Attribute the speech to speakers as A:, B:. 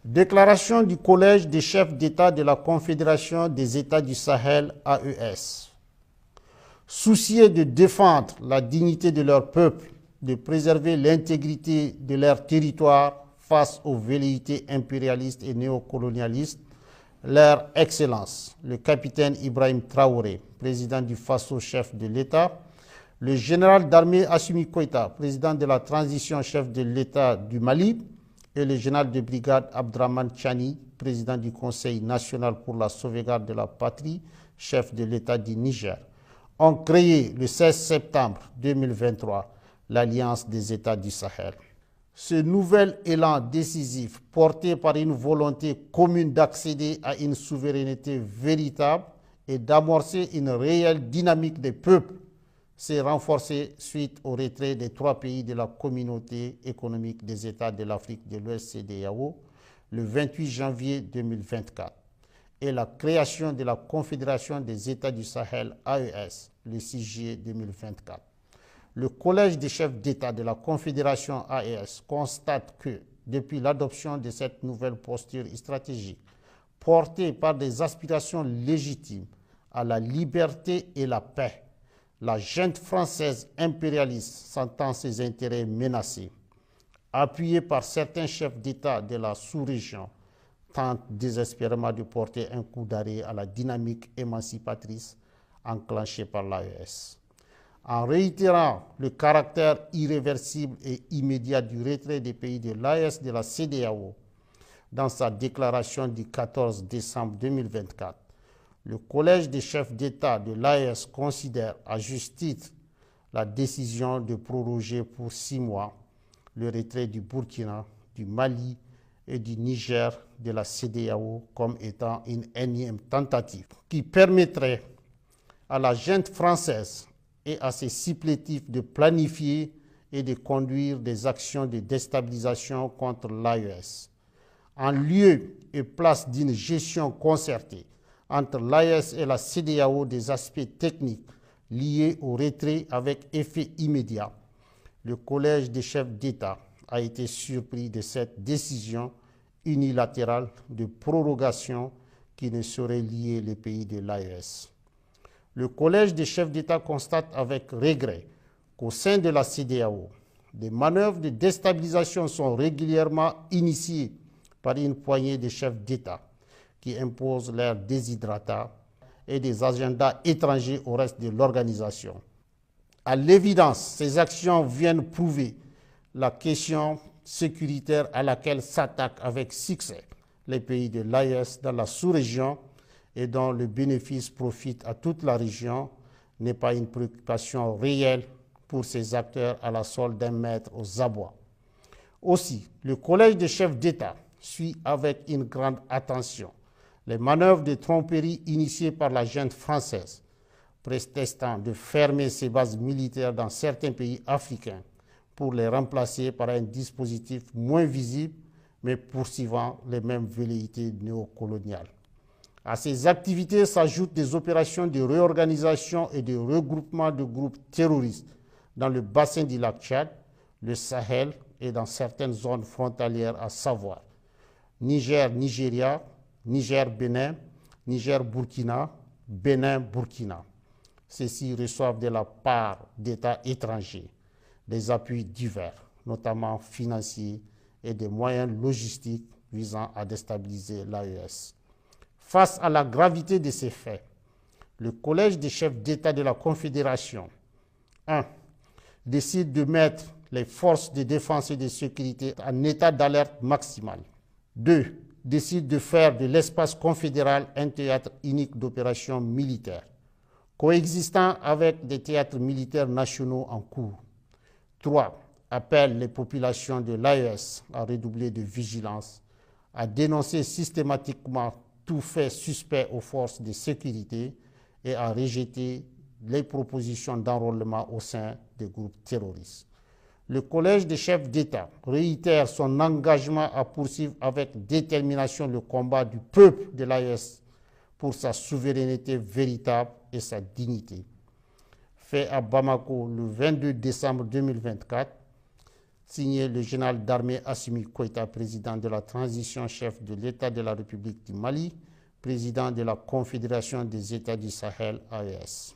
A: Déclaration du Collège des chefs d'État de la Confédération des États du Sahel, AES. Soucieux de défendre la dignité de leur peuple, de préserver l'intégrité de leur territoire face aux velléités impérialistes et néocolonialistes, leur Excellence, le capitaine Ibrahim Traoré, président du Faso, chef de l'État, le général d'armée Assimi Goïta, président de la transition, chef de l'État du Mali, et le général de brigade Abdraman Tchani, président du Conseil national pour la sauvegarde de la patrie, chef de l'État du Niger, ont créé le 16 septembre 2023 l'Alliance des États du Sahel. Ce nouvel élan décisif, porté par une volonté commune d'accéder à une souveraineté véritable et d'amorcer une réelle dynamique des peuples, s'est renforcé suite au retrait des 3 pays de la communauté économique des États de l'Afrique de l'Ouest CEDEAO le 28 janvier 2024 et la création de la Confédération des États du Sahel AES le 6 juillet 2024. Le Collège des chefs d'État de la Confédération AES constate que, depuis l'adoption de cette nouvelle posture stratégique, portée par des aspirations légitimes à la liberté et la paix, la junte française impérialiste sentant ses intérêts menacés, appuyée par certains chefs d'État de la sous-région, tente désespérément de porter un coup d'arrêt à la dynamique émancipatrice enclenchée par l'AES. En réitérant le caractère irréversible et immédiat du retrait des pays de l'AES de la CEDEAO, dans sa déclaration du 14 décembre 2024, le Collège des chefs d'État de l'AES considère à juste titre la décision de proroger pour 6 mois le retrait du Burkina, du Mali et du Niger de la CEDEAO comme étant une énième tentative qui permettrait à la junte française et à ses supplétifs de planifier et de conduire des actions de déstabilisation contre l'AES. En lieu et place d'une gestion concertée entre l'AES et la CEDEAO des aspects techniques liés au retrait avec effet immédiat, le Collège des chefs d'État a été surpris de cette décision unilatérale de prorogation qui ne saurait lier les pays de l'AES. Le Collège des chefs d'État constate avec regret qu'au sein de la CEDEAO, des manœuvres de déstabilisation sont régulièrement initiées par une poignée de chefs d'État qui imposent leurs desiderata et des agendas étrangers au reste de l'organisation. À l'évidence, ces actions viennent prouver la question sécuritaire à laquelle s'attaquent avec succès les pays de l'AES dans la sous-région et dont le bénéfice profite à toute la région n'est pas une préoccupation réelle pour ces acteurs à la solde d'un maître aux abois. Aussi, le Collège des chefs d'État suit avec une grande attention les manœuvres de tromperie initiées par la junte française, prétextant de fermer ses bases militaires dans certains pays africains pour les remplacer par un dispositif moins visible mais poursuivant les mêmes velléités néocoloniales. À ces activités s'ajoutent des opérations de réorganisation et de regroupement de groupes terroristes dans le bassin du lac Tchad, le Sahel et dans certaines zones frontalières, à savoir Niger-Nigeria, Niger-Bénin, Niger-Burkina, Bénin-Burkina. Ceux-ci reçoivent de la part d'États étrangers des appuis divers, notamment financiers et des moyens logistiques visant à déstabiliser l'AES. Face à la gravité de ces faits, le Collège des chefs d'État de la Confédération 1. Décide de mettre les forces de défense et de sécurité en état d'alerte maximale. 2. Décide de faire de l'espace confédéral un théâtre unique d'opérations militaires, coexistant avec des théâtres militaires nationaux en cours. 3. Appelle les populations de l'AES à redoubler de vigilance, à dénoncer systématiquement tout fait suspect aux forces de sécurité et à rejeter les propositions d'enrôlement au sein des groupes terroristes. Le Collège des chefs d'État réitère son engagement à poursuivre avec détermination le combat du peuple de l'AES pour sa souveraineté véritable et sa dignité. Fait à Bamako le 22 décembre 2024, Signé le général d'armée Assimi Goïta, président de la transition, chef de l'État de la République du Mali, président de la Confédération des États du Sahel, AES.